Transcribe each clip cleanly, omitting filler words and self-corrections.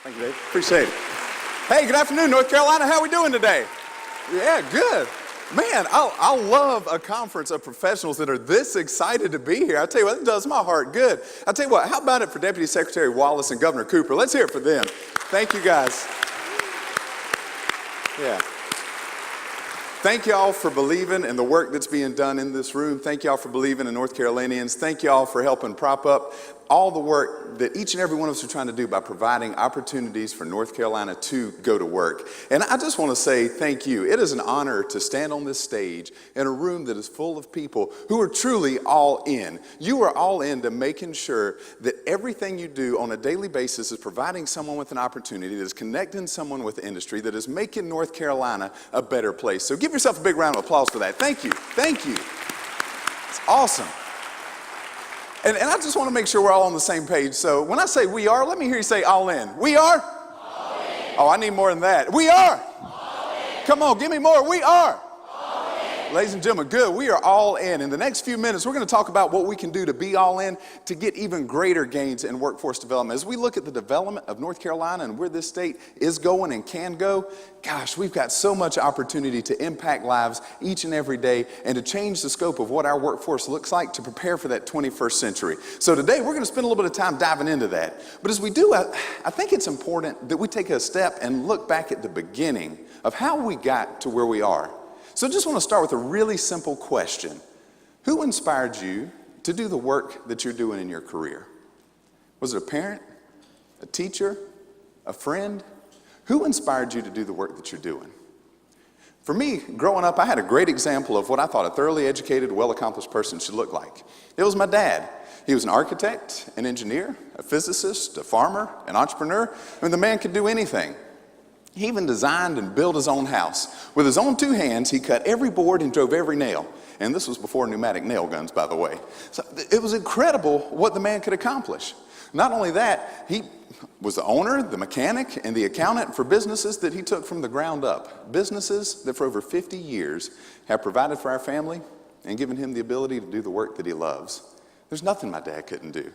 Thank you, Dave. Appreciate it. Hey, good afternoon, North Carolina. How are we doing today? Yeah, good. Man, I love a conference of professionals that are this excited to be here. I tell you what, it does my heart good. I tell you what, how about it for Deputy Secretary Wallace and Governor Cooper? Let's hear it for them. Thank you, guys. Yeah. Thank y'all for believing in the work that's being done in this room. Thank y'all for believing in North Carolinians. Thank y'all for helping prop up all the work that each and every one of us are trying to do by providing opportunities for North Carolina to go to work. And I just want to say thank you. It is an honor to stand on this stage in a room that is full of people who are truly all in. You are all in to making sure that everything you do on a daily basis is providing someone with an opportunity, that is connecting someone with the industry, that is making North Carolina a better place. So give yourself a big round of applause for that. Thank you. Thank you. It's awesome. And I just want to make sure we're all on the same page. So when I say we are, let me hear you say all in. We are? All in. Oh, I need more than that. We are? All in. Come on, give me more. We are? All in. Ladies and gentlemen, good. We are all in. In the next few minutes, we're going to talk about what we can do to be all in to get even greater gains in workforce development. As we look at the development of North Carolina and where this state is going and can go, gosh, we've got so much opportunity to impact lives each and every day and to change the scope of what our workforce looks like to prepare for that 21st century. So today we're going to spend a little bit of time diving into that. But as we do, I think it's important that we take a step and look back at the beginning of how we got to where we are. So I just want to start with a really simple question. Who inspired you to do the work that you're doing in your career? Was it a parent, a teacher, a friend? Who inspired you to do the work that you're doing? For me, growing up, I had a great example of what I thought a thoroughly educated, well-accomplished person should look like. It was my dad. He was an architect, an engineer, a physicist, a farmer, an entrepreneur. I mean, the man could do anything. He even designed and built his own house. With his own two hands, he cut every board and drove every nail. And this was before pneumatic nail guns, by the way. So it was incredible what the man could accomplish. Not only that, he was the owner, the mechanic, and the accountant for businesses that he took from the ground up. Businesses that for over 50 years have provided for our family and given him the ability to do the work that he loves. There's nothing my dad couldn't do.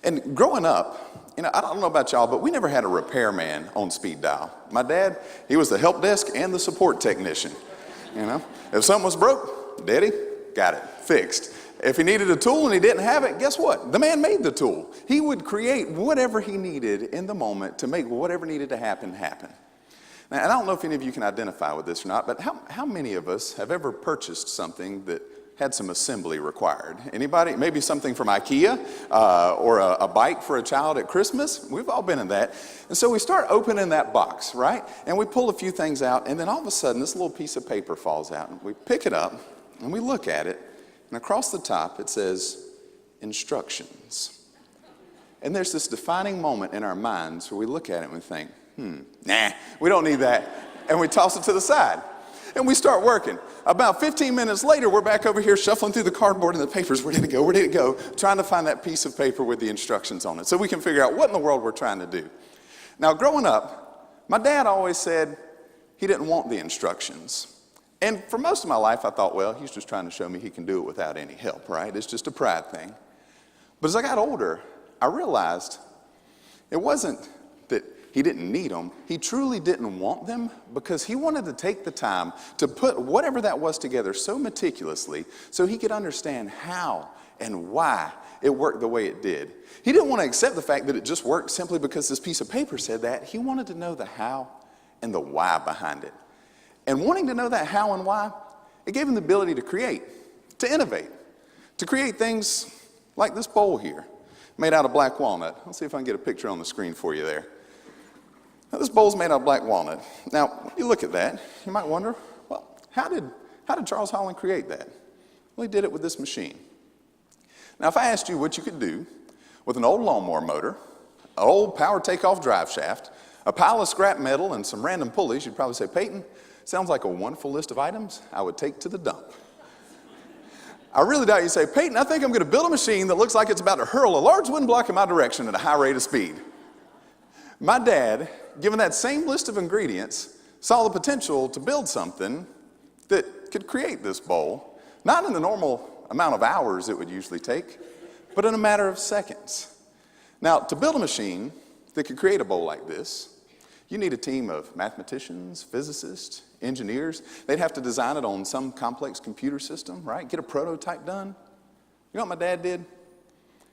And growing up, I don't know about y'all, but we never had a repairman on speed dial. My dad, he was the help desk and the support technician. If something was broke, Daddy got it fixed. If he needed a tool and he didn't have it, guess what? The man made the tool. He would create whatever he needed in the moment to make whatever needed to happen, happen. Now, and I don't know if any of you can identify with this or not, but how many of us have ever purchased something that had some assembly required? Anybody? Maybe something from IKEA or a bike for a child at Christmas. We've all been in that. And so we start opening that box, right? And we pull a few things out, and then all of a sudden this little piece of paper falls out. And we pick it up, and we look at it, and across the top it says, instructions. And there's this defining moment in our minds where we look at it and we think, nah, we don't need that. And we toss it to the side. And we start working. About 15 minutes later, we're back over here shuffling through the cardboard and the papers. Where did it go? Where did it go? Trying to find that piece of paper with the instructions on it so we can figure out what in the world we're trying to do. Now, growing up, my dad always said he didn't want the instructions. And for most of my life, I thought, well, he's just trying to show me he can do it without any help, right? It's just a pride thing. But as I got older, I realized it wasn't that he didn't need them. He truly didn't want them because he wanted to take the time to put whatever that was together so meticulously so he could understand how and why it worked the way it did. He didn't want to accept the fact that it just worked simply because this piece of paper said that. He wanted to know the how and the why behind it. And wanting to know that how and why, it gave him the ability to create, to innovate, to create things like this bowl here, made out of black walnut. Let's see if I can get a picture on the screen for you there. Now, this bowl's made out of black walnut. Now, when you look at that, you might wonder, well, how did Charles Holland create that? Well, he did it with this machine. Now, if I asked you what you could do with an old lawnmower motor, an old power takeoff drive shaft, a pile of scrap metal, and some random pulleys, you'd probably say, Peyton, sounds like a wonderful list of items I would take to the dump. I really doubt you say, Peyton, I think I'm going to build a machine that looks like it's about to hurl a large wooden block in my direction at a high rate of speed. My dad, given that same list of ingredients, saw the potential to build something that could create this bowl, not in the normal amount of hours it would usually take, but in a matter of seconds. Now, to build a machine, that could create a bowl like this, you need a team of mathematicians, physicists, engineers. They'd have to design it on some complex computer system, right? Get a prototype done. You know what my dad did?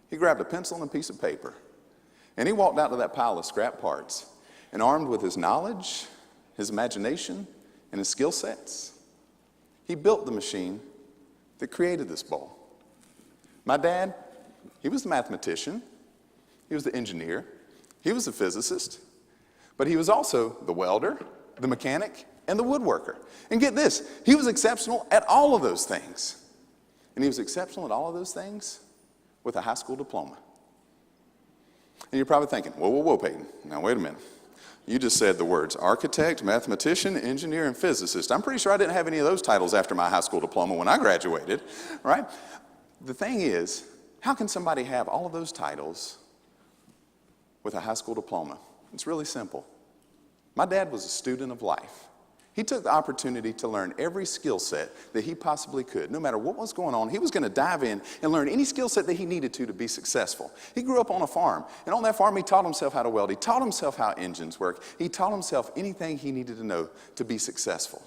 He grabbed a pencil and a piece of paper, and he walked out to that pile of scrap parts, and armed with his knowledge, his imagination, and his skill sets, he built the machine that created this bowl. My dad, he was the mathematician, he was the engineer, he was the physicist, but he was also the welder, the mechanic, and the woodworker. And get this, he was exceptional at all of those things. And he was exceptional at all of those things with a high school diploma. And you're probably thinking, whoa, Peyton, now wait a minute. You just said the words architect, mathematician, engineer, and physicist. I'm pretty sure I didn't have any of those titles after my high school diploma when I graduated, right? The thing is, how can somebody have all of those titles with a high school diploma? It's really simple. My dad was a student of life. He took the opportunity to learn every skill set that he possibly could. No matter what was going on, he was going to dive in and learn any skill set that he needed to be successful. He grew up on a farm, and on that farm he taught himself how to weld. He taught himself how engines work. He taught himself anything he needed to know to be successful.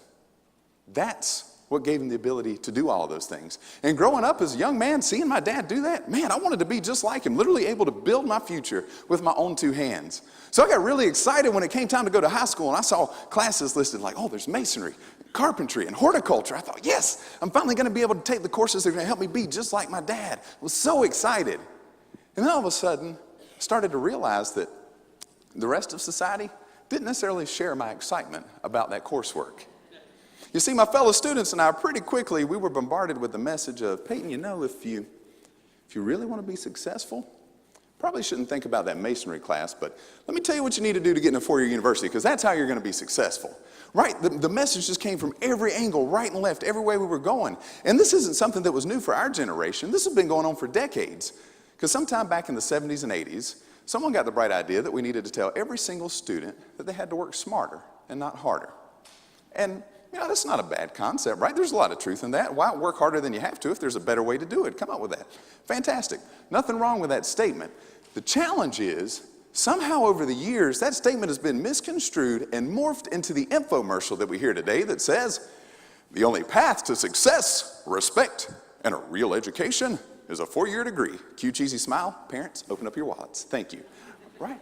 That's what gave him the ability to do all of those things. And growing up as a young man, seeing my dad do that, man, I wanted to be just like him, literally able to build my future with my own two hands. So I got really excited when it came time to go to high school, and I saw classes listed like, oh, there's masonry, carpentry, and horticulture. I thought, yes, I'm finally going to be able to take the courses that are going to help me be just like my dad. I was so excited. And then all of a sudden, I started to realize that the rest of society didn't necessarily share my excitement about that coursework. You see, my fellow students and I, pretty quickly, we were bombarded with the message of, Peyton, you know, if you really want to be successful, probably shouldn't think about that masonry class, but let me tell you what you need to do to get in a four-year university, because that's how you're going to be successful. Right? The message just came from every angle, right and left, every way we were going. And this isn't something that was new for our generation. This has been going on for decades. Because sometime back in the 70s and 80s, someone got the bright idea that we needed to tell every single student that they had to work smarter and not harder. And you know, that's not a bad concept, right? There's a lot of truth in that. Why work harder than you have to if there's a better way to do it? Come up with that. Fantastic. Nothing wrong with that statement. The challenge is, somehow over the years, that statement has been misconstrued and morphed into the infomercial that we hear today that says, the only path to success, respect, and a real education is a four-year degree. Cue cheesy smile. Parents, open up your wallets. Thank you. Right?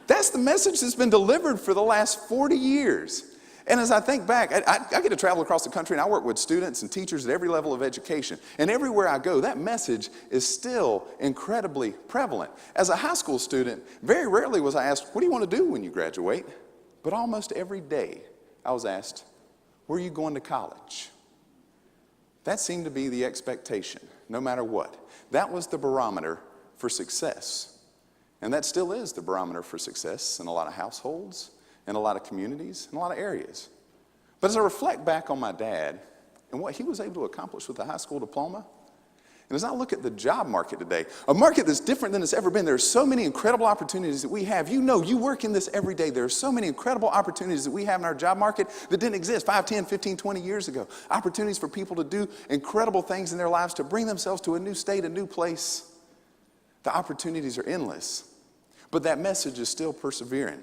That's the message that's been delivered for the last 40 years. And as I think back, I get to travel across the country, and I work with students and teachers at every level of education. And everywhere I go, that message is still incredibly prevalent. As a high school student, very rarely was I asked, what do you want to do when you graduate? But almost every day, I was asked, where are you going to college? That seemed to be the expectation, no matter what. That was the barometer for success. And that still is the barometer for success in a lot of households, in a lot of communities, in a lot of areas. But as I reflect back on my dad and what he was able to accomplish with a high school diploma, and as I look at the job market today, a market that's different than it's ever been, there are so many incredible opportunities that we have. You know, you work in this every day. There are so many incredible opportunities that we have in our job market that didn't exist 5, 10, 15, 20 years ago. Opportunities for people to do incredible things in their lives, to bring themselves to a new state, a new place. The opportunities are endless, but that message is still persevering.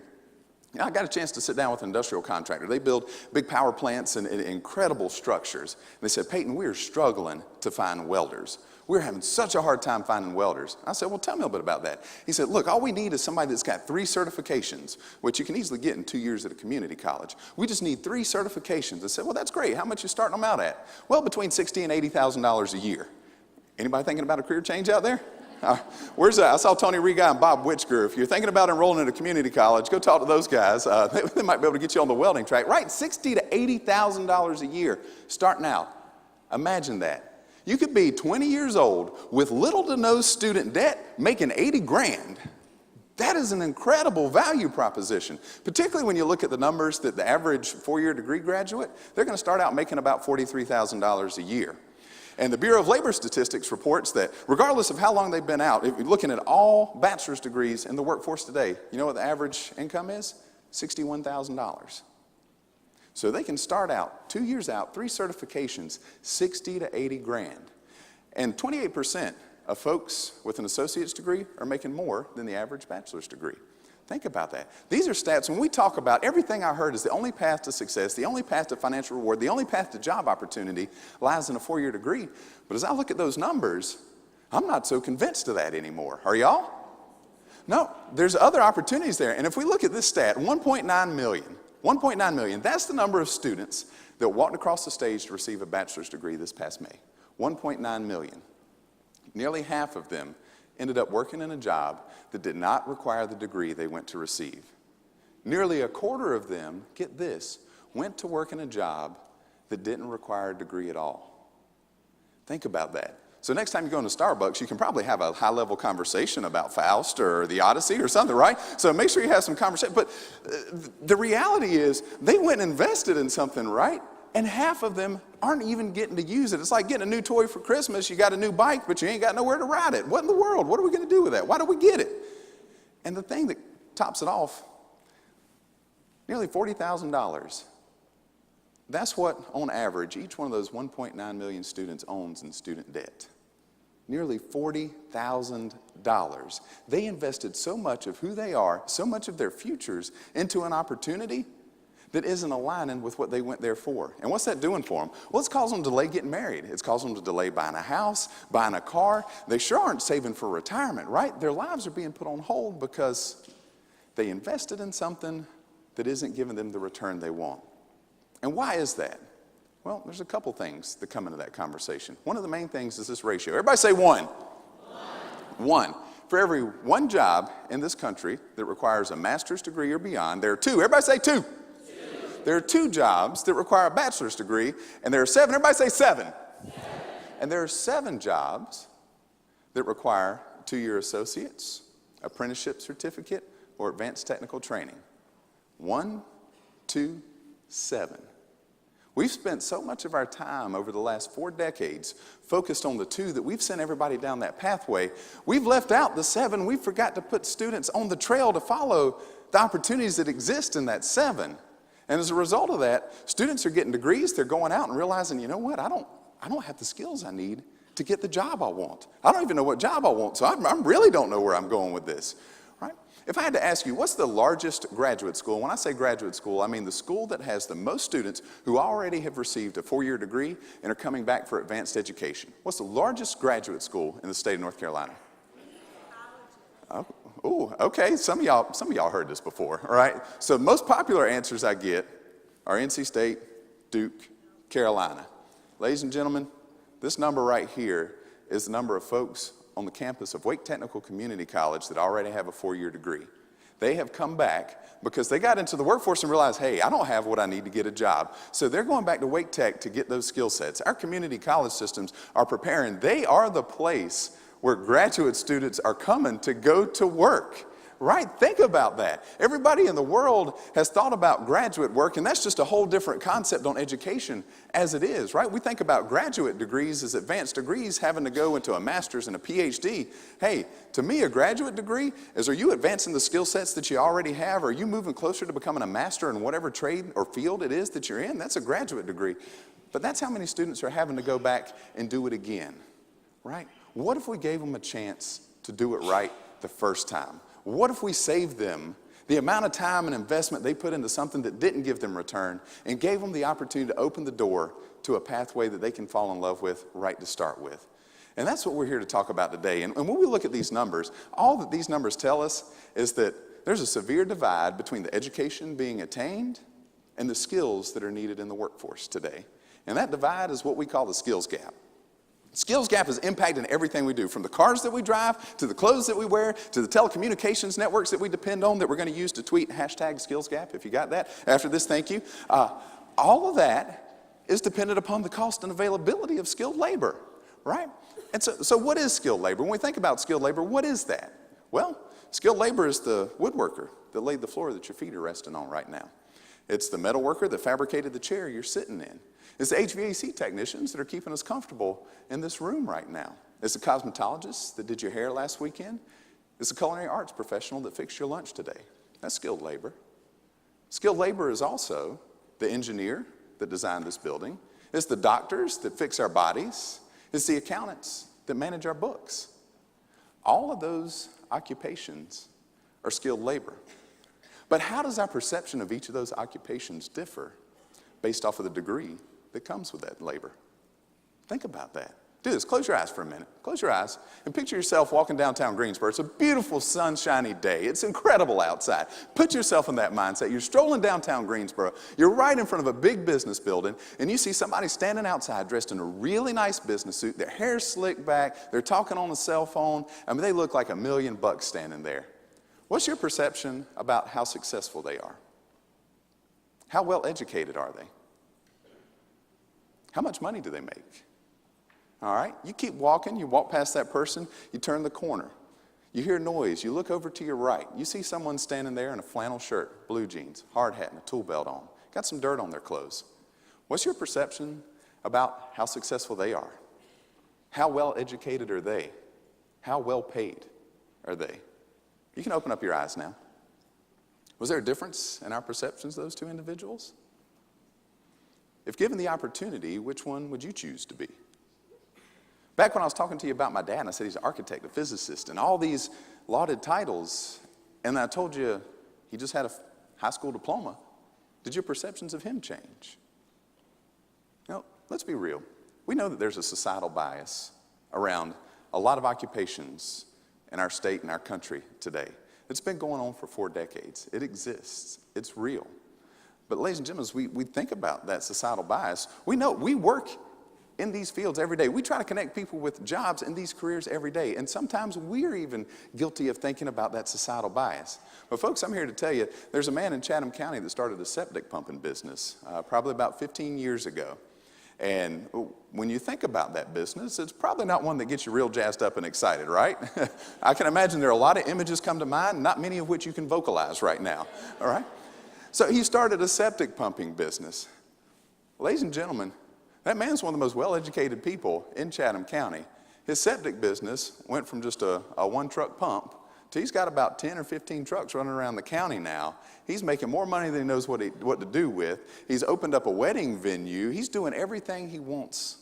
You know, I got a chance to sit down with an industrial contractor. They build big power plants and incredible structures. And they said, Peyton, we're struggling to find welders. We're having such a hard time finding welders. I said, well, tell me a bit about that. He said, look, all we need is somebody that's got 3 certifications, which you can easily get in 2 years at a community college. We just need 3 certifications. I said, well, that's great. How much you starting them out at? Well, between $60,000 and $80,000 a year. Anybody thinking about a career change out there? Where's that? I saw Tony Riga and Bob Witchger. If you're thinking about enrolling in a community college, go talk to those guys. They might be able to get you on the welding track. Right, $60,000 to $80,000 a year starting out. Imagine that. You could be 20 years old with little to no student debt, making $80,000. That is an incredible value proposition, particularly when you look at the numbers that the average 4-year degree graduate, they're going to start out making about $43,000 a year. And the Bureau of Labor Statistics reports that regardless of how long they've been out, if you're looking at all bachelor's degrees in the workforce today, you know what the average income is? $61,000. So they can start out, 2 years out, 3 certifications, $60,000 to $80,000. And 28% of folks with an associate's degree are making more than the average bachelor's degree. Think about that. These are stats. When we talk about everything I heard is the only path to success, the only path to financial reward, the only path to job opportunity lies in a 4-year degree. But as I look at those numbers, I'm not so convinced of that anymore. Are y'all? No, there's other opportunities there. And if we look at this stat, 1.9 million, that's the number of students that walked across the stage to receive a bachelor's degree this past May. 1.9 million. Nearly half of them ended up working in a job that did not require the degree they went to receive. Nearly a quarter of them, get this, went to work in a job that didn't require a degree at all. Think about that. So next time you go into Starbucks, you can probably have a high-level conversation about Faust or the Odyssey or something, right? So make sure you have some conversation. But the reality is they went and invested in something, right? And half of them aren't even getting to use it. It's like getting a new toy for Christmas. You got a new bike, but you ain't got nowhere to ride it. What in the world? What are we going to do with that? Why do we get it? And the thing that tops it off, nearly $40,000. That's what, on average, each one of those 1.9 million students owns in student debt. Nearly $40,000. They invested so much of who they are, so much of their futures into an opportunity that isn't aligning with what they went there for. And what's that doing for them? Well, it's causing them to delay getting married. It's causing them to delay buying a house, buying a car. They sure aren't saving for retirement, right? Their lives are being put on hold because they invested in something that isn't giving them the return they want. And why is that? Well, there's a couple things that come into that conversation. One of the main things is this ratio. Everybody say one. One. For every one job in this country that requires a master's degree or beyond, there are two. Everybody say two. There are 2 jobs that require a bachelor's degree, and there are 7. Everybody say 7. And there are 7 jobs that require 2-year associates, apprenticeship certificate, or advanced technical training. 1, 2, 7. We've spent so much of our time over the last 4 decades focused on the 2 that we've sent everybody down that pathway. We've left out the 7. We forgot to put students on the trail to follow the opportunities that exist in that 7. And as a result of that, students are getting degrees. They're going out and realizing, you know what, I don't have the skills I need to get the job I want. I don't even know what job I want, so I really don't know where I'm going with this, right? If I had to ask you, what's the largest graduate school? When I say graduate school, I mean the school that has the most students who already have received a 4-year degree and are coming back for advanced education. What's the largest graduate school in the state of North Carolina? Oh, okay. Some of y'all heard this before, all right? So most popular answers I get are NC State, Duke, Carolina. Ladies and gentlemen, this number right here is the number of folks on the campus of Wake Technical Community College that already have a 4-year degree. They have come back because they got into the workforce and realized, hey, I don't have what I need to get a job. So they're going back to Wake Tech to get those skill sets. Our community college systems are preparing. They are the place where graduate students are coming to go to work, right? Think about that. Everybody in the world has thought about graduate work, and that's just a whole different concept on education as it is, right? We think about graduate degrees as advanced degrees having to go into a master's and a PhD. Hey, to me, a graduate degree is, are you advancing the skill sets that you already have? Are you moving closer to becoming a master in whatever trade or field it is that you're in? That's a graduate degree. But that's how many students are having to go back and do it again, right? What if we gave them a chance to do it right the first time? What if we saved them the amount of time and investment they put into something that didn't give them return and gave them the opportunity to open the door to a pathway that they can fall in love with right to start with? And that's what we're here to talk about today. And when we look at these numbers, all that these numbers tell us is that there's a severe divide between the education being attained and the skills that are needed in the workforce today. And that divide is what we call the skills gap. Skills gap is impacting everything we do, from the cars that we drive, to the clothes that we wear, to the telecommunications networks that we depend on that we're going to use to tweet #SkillsGap, if you got that. After this, thank you. All of that is dependent upon the cost and availability of skilled labor, right? And so what is skilled labor? When we think about skilled labor, what is that? Well, skilled labor is the woodworker that laid the floor that your feet are resting on right now. It's the metal worker that fabricated the chair you're sitting in. It's the HVAC technicians that are keeping us comfortable in this room right now. It's the cosmetologist that did your hair last weekend. It's the culinary arts professional that fixed your lunch today. That's skilled labor. Skilled labor is also the engineer that designed this building. It's the doctors that fix our bodies. It's the accountants that manage our books. All of those occupations or skilled labor. But how does our perception of each of those occupations differ based off of the degree that comes with that labor? Think about that. Do this. Close your eyes for a minute. Close your eyes and picture yourself walking downtown Greensboro. It's a beautiful, sunshiny day. It's incredible outside. Put yourself in that mindset. You're strolling downtown Greensboro. You're right in front of a big business building, and you see somebody standing outside dressed in a really nice business suit. Their hair's slicked back. They're talking on a cell phone. I mean, they look like $1 million standing there. What's your perception about how successful they are? How well educated are they? How much money do they make? All right, you keep walking, you walk past that person, you turn the corner. You hear noise, you look over to your right. You see someone standing there in a flannel shirt, blue jeans, hard hat, and a tool belt on. Got some dirt on their clothes. What's your perception about how successful they are? How well educated are they? How well paid are they? You can open up your eyes now. Was there a difference in our perceptions of those two individuals? If given the opportunity, which one would you choose to be? Back when I was talking to you about my dad, and I said he's an architect, a physicist, and all these lauded titles, and I told you he just had a high school diploma, did your perceptions of him change? You know, let's be real. We know that there's a societal bias around a lot of occupations in our state and our country today. It's been going on for 4 decades. It exists. It's real. But ladies and gentlemen, as we think about that societal bias, we know we work in these fields every day. We try to connect people with jobs in these careers every day, and sometimes we're even guilty of thinking about that societal bias. But folks, I'm here to tell you, there's a man in Chatham County that started a septic pumping business probably about 15 years ago. And when you think about that business, it's probably not one that gets you real jazzed up and excited, right? I can imagine there are a lot of images come to mind, not many of which you can vocalize right now, all right? So he started a septic pumping business. Ladies and gentlemen, that man's one of the most well-educated people in Chatham County. His septic business went from just a one-truck pump to he's got about 10 or 15 trucks running around the county now. He's making more money than he knows what to do with. He's opened up a wedding venue. He's doing everything he wants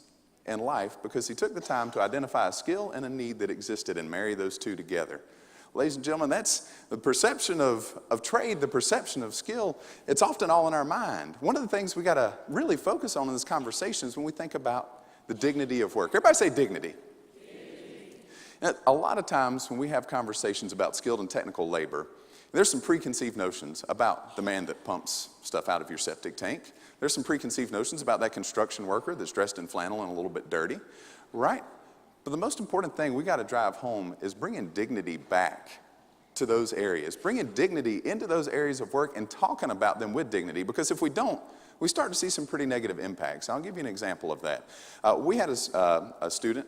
in life because he took the time to identify a skill and a need that existed and marry those two together. Ladies and gentlemen, that's the perception of trade, the perception of skill. It's often all in our mind. One of the things we got to really focus on in this conversation is when we think about the dignity of work. Everybody say dignity. Now, a lot of times when we have conversations about skilled and technical labor, there's some preconceived notions about the man that pumps stuff out of your septic tank. There's some preconceived notions about that construction worker that's dressed in flannel and a little bit dirty, right? But the most important thing we got to drive home is bringing dignity back to those areas, bringing dignity into those areas of work and talking about them with dignity, because if we don't, we start to see some pretty negative impacts. I'll give you an example of that. We had a student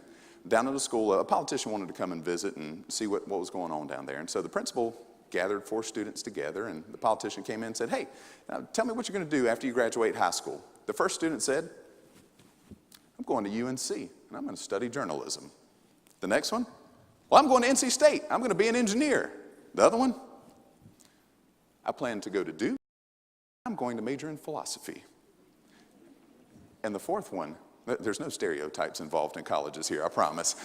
down at the school. A politician wanted to come and visit and see what was going on down there. And so the principal gathered 4 students together, and the politician came in and said, hey, tell me what you're going to do after you graduate high school. The first student said, I'm going to UNC, and I'm going to study journalism. The next one, well, I'm going to NC State. I'm going to be an engineer. The other one, I plan to go to Duke. I'm going to major in philosophy. And the fourth one, there's no stereotypes involved in colleges here, I promise.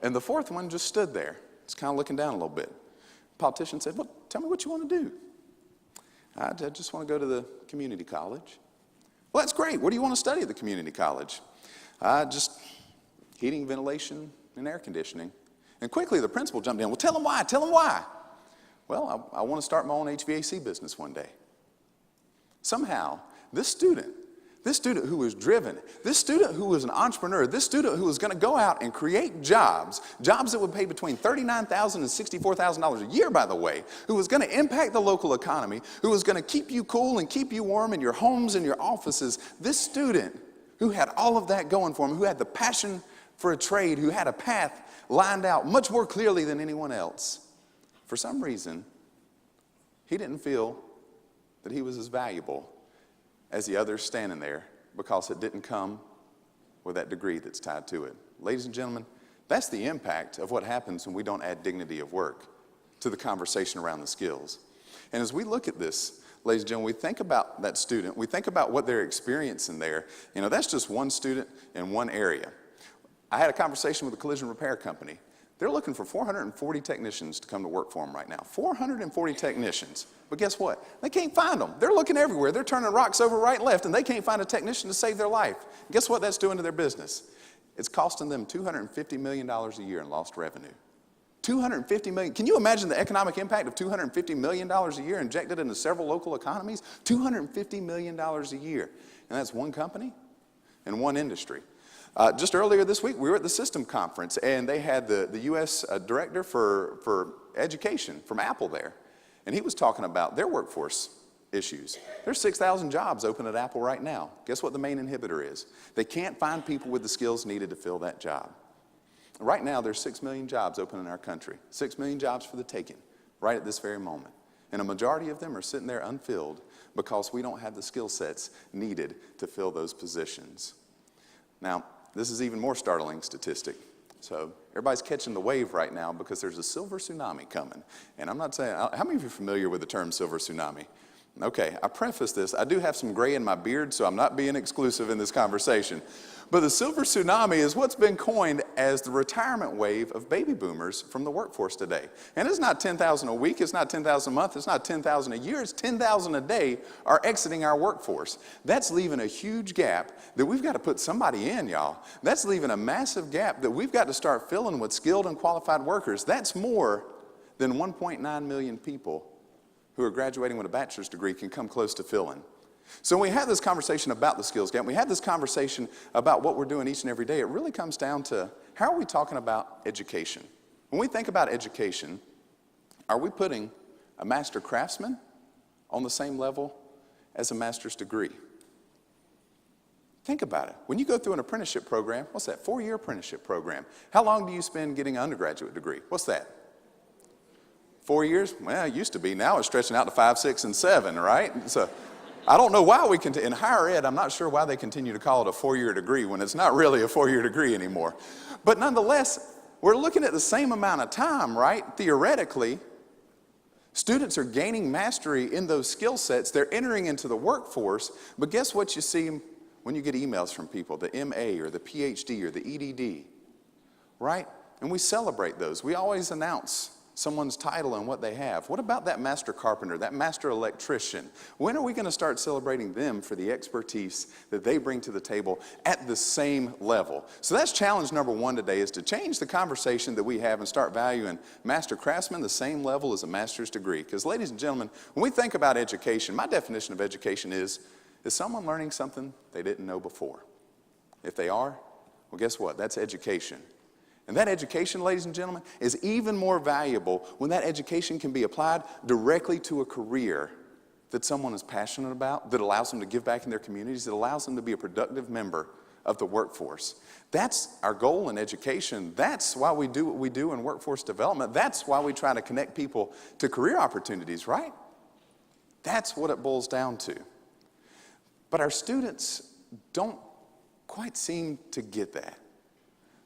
And the fourth one just stood there. It's kind of looking down a little bit. The politician said, well, tell me what you want to do. I just want to go to the community college. Well, that's great. What do you want to study at the community college? Just heating, ventilation, and air conditioning. And quickly the principal jumped in. Well, tell him why. Tell him why. Well, I want to start my own HVAC business one day. Somehow, this student who was driven, this student who was an entrepreneur, this student who was going to go out and create jobs that would pay between $39,000 and $64,000 a year, by the way, who was going to impact the local economy, who was going to keep you cool and keep you warm in your homes and your offices, this student who had all of that going for him, who had the passion for a trade, who had a path lined out much more clearly than anyone else, for some reason, he didn't feel that he was as valuable as the others standing there because it didn't come with that degree that's tied to it. Ladies and gentlemen, that's the impact of what happens when we don't add dignity of work to the conversation around the skills. And as we look at this, ladies and gentlemen, we think about that student, we think about what they're experiencing there. That's just one student in one area. I had a conversation with a collision repair company. They're looking for 440 technicians to come to work for them right now. 440 technicians. But guess what? They can't find them. They're looking everywhere. They're turning rocks over right and left, and they can't find a technician to save their life. Guess what that's doing to their business? It's costing them $250 million a year in lost revenue. $250 million. Can you imagine the economic impact of $250 million a year injected into several local economies? $250 million a year. And that's one company and one industry. Just earlier this week, we were at the System Conference, and they had the U.S. Director for Education from Apple there. And he was talking about their workforce issues. There's 6,000 jobs open at Apple right now. Guess what the main inhibitor is? They can't find people with the skills needed to fill that job. Right now, there's 6 million jobs open in our country. 6 million jobs for the taking, right at this very moment. And a majority of them are sitting there unfilled because we don't have the skill sets needed to fill those positions. Now, this is even more startling statistic. So everybody's catching the wave right now because there's a silver tsunami coming. And I'm not saying, how many of you are familiar with the term silver tsunami? Okay, I preface this. I do have some gray in my beard, so I'm not being exclusive in this conversation. But the silver tsunami is what's been coined as the retirement wave of baby boomers from the workforce today. And it's not 10,000 a week, it's not 10,000 a month, it's not 10,000 a year, it's 10,000 a day are exiting our workforce. That's leaving a huge gap that we've got to put somebody in, y'all. That's leaving a massive gap that we've got to start filling with skilled and qualified workers. That's more than 1.9 million people who are graduating with a bachelor's degree can come close to filling. So when we have this conversation about the skills gap, we have this conversation about what we're doing each and every day, it really comes down to how are we talking about education? When we think about education, are we putting a master craftsman on the same level as a master's degree? Think about it. When you go through an apprenticeship program, what's that? 4-year apprenticeship program. How long do you spend getting an undergraduate degree? What's that? 4 years? Well, it used to be. Now it's stretching out to 5, 6, and 7, right? So I don't know why we continue. In higher ed, I'm not sure why they continue to call it a 4-year degree when it's not really a 4-year degree anymore. But nonetheless, we're looking at the same amount of time, right? Theoretically, students are gaining mastery in those skill sets. They're entering into the workforce. But guess what you see when you get emails from people, the MA or the PhD or the EDD, right? And we celebrate those. We always announce someone's title and what they have. What about that master carpenter, that master electrician? When are we going to start celebrating them for the expertise that they bring to the table at the same level? So that's challenge number 1 today, is to change the conversation that we have and start valuing master craftsman the same level as a master's degree. Because ladies and gentlemen, when we think about education, my definition of education is someone learning something they didn't know before? If they are, well, guess what? That's education. And that education, ladies and gentlemen, is even more valuable when that education can be applied directly to a career that someone is passionate about, that allows them to give back in their communities, that allows them to be a productive member of the workforce. That's our goal in education. That's why we do what we do in workforce development. That's why we try to connect people to career opportunities, right? That's what it boils down to. But our students don't quite seem to get that.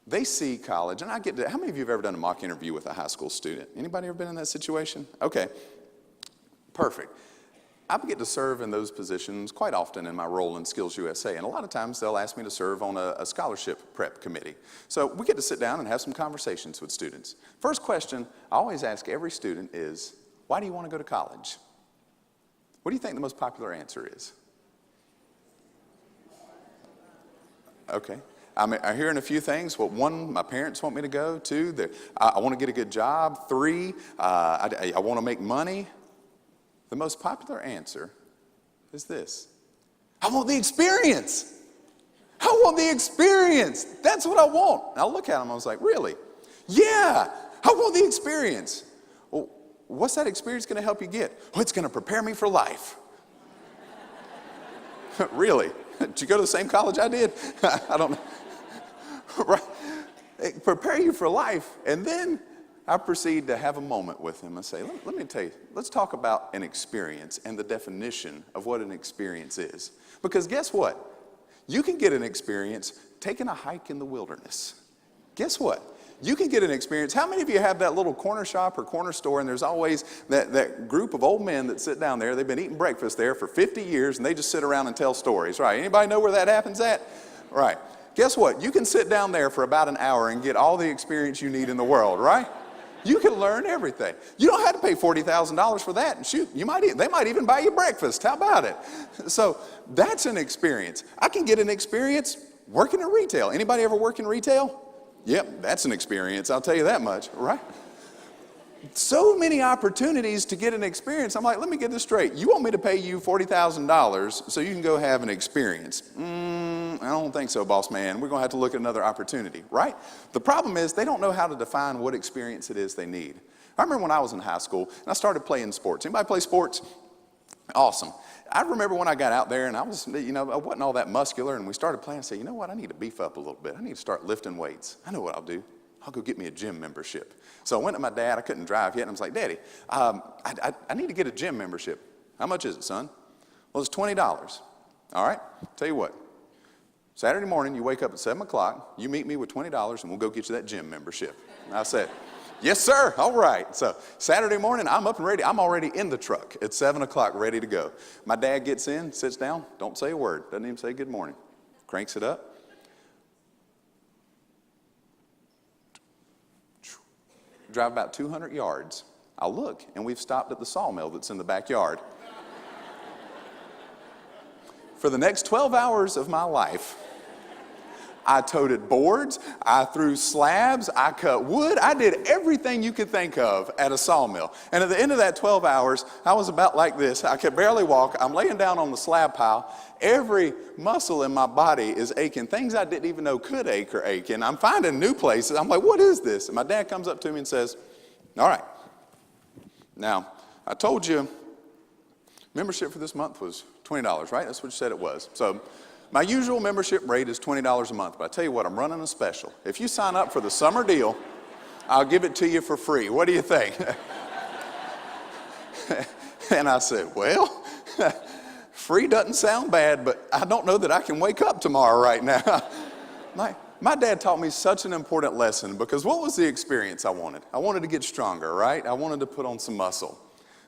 They see college, and I get to, how many of you have ever done a mock interview with a high school student? Anybody ever been in that situation? Okay, perfect. I get to serve in those positions quite often in my role in Skills USA, and a lot of times they'll ask me to serve on a scholarship prep committee. So we get to sit down and have some conversations with students. First question I always ask every student is, why do you want to go to college? What do you think the most popular answer is? Okay. I'm hearing a few things. Well, 1, my parents want me to go. 2, I want to get a good job. 3, I want to make money. The most popular answer is this: I want the experience. I want the experience. That's what I want. And I look at them, I was like, really? Yeah, I want the experience. Well, what's that experience going to help you get? Well, it's going to prepare me for life. Really? Did you go to the same college I did? I don't know. Right? Prepare you for life. And then I proceed to have a moment with him and say, let me tell you, let's talk about an experience and the definition of what an experience is. Because guess what? You can get an experience taking a hike in the wilderness. Guess what? You can get an experience. How many of you have that little corner shop or corner store, and there's always that group of old men that sit down there? They've been eating breakfast there for 50 years, and they just sit around and tell stories, right? Anybody know where that happens at? Right. Guess what? You can sit down there for about an hour and get all the experience you need in the world, right? You can learn everything. You don't have to pay $40,000 for that. And shoot, they might even buy you breakfast. How about it? So that's an experience. I can get an experience working in retail. Anybody ever work in retail? Yep, that's an experience. I'll tell you that much, right? So many opportunities to get an experience. I'm like, let me get this straight. You want me to pay you $40,000 so you can go have an experience? I don't think so, boss man. We're going to have to look at another opportunity, right? The problem is they don't know how to define what experience it is they need. I remember when I was in high school and I started playing sports. Anybody play sports? Awesome. I remember when I got out there and I wasn't all that muscular, and we started playing. I said, you know what? I need to beef up a little bit. I need to start lifting weights. I know what I'll do. I'll go get me a gym membership. So I went to my dad. I couldn't drive yet. And I was like, Daddy, I need to get a gym membership. How much is it, son? Well, it's $20. All right. Tell you what. Saturday morning, you wake up at 7 o'clock. You meet me with $20, and we'll go get you that gym membership. And I said, yes, sir. All right. So Saturday morning, I'm up and ready. I'm already in the truck at 7 o'clock, ready to go. My dad gets in, sits down, don't say a word. Doesn't even say good morning. Cranks it up. Drive about 200 yards. I look, and we've stopped at the sawmill that's in the backyard. For the next 12 hours of my life, I toted boards, I threw slabs, I cut wood, I did everything you could think of at a sawmill. And at the end of that 12 hours, I was about like this. I could barely walk. I'm laying down on the slab pile. Every muscle in my body is aching. Things I didn't even know could ache or ache. And I'm finding new places. I'm like, what is this? And my dad comes up to me and says, all right, now, I told you membership for this month was $20, right? That's what you said it was. So my usual membership rate is $20 a month, but I tell you what, I'm running a special. If you sign up for the summer deal, I'll give it to you for free. What do you think? And I said, well, free doesn't sound bad, but I don't know that I can wake up tomorrow right now. My dad taught me such an important lesson, because what was the experience I wanted? I wanted to get stronger, right? I wanted to put on some muscle.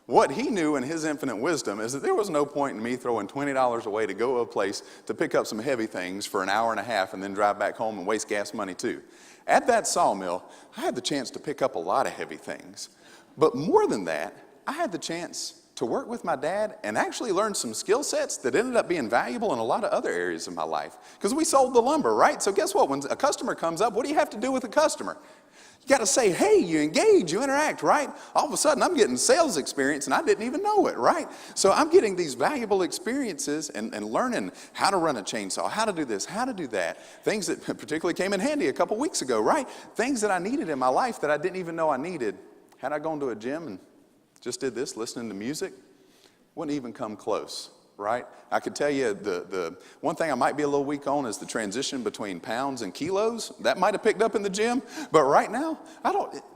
What he knew in his infinite wisdom is that there was no point in me throwing $20 away to go to a place to pick up some heavy things for an hour and a half and then drive back home and waste gas money too. At that sawmill, I had the chance to pick up a lot of heavy things. But more than that, I had the chance to work with my dad and actually learn some skill sets that ended up being valuable in a lot of other areas of my life. Because we sold the lumber, right? So guess what? When a customer comes up, what do you have to do with a customer? You got to say, hey, you engage, you interact, right? All of a sudden, I'm getting sales experience, and I didn't even know it, right? So I'm getting these valuable experiences and learning how to run a chainsaw, how to do this, how to do that. Things that particularly came in handy a couple weeks ago, right? Things that I needed in my life that I didn't even know I needed. Had I gone to a gym and just did this, listening to music, wouldn't even come close. Right? I could tell you the one thing I might be a little weak on is the transition between pounds and kilos. That might have picked up in the gym, but right now,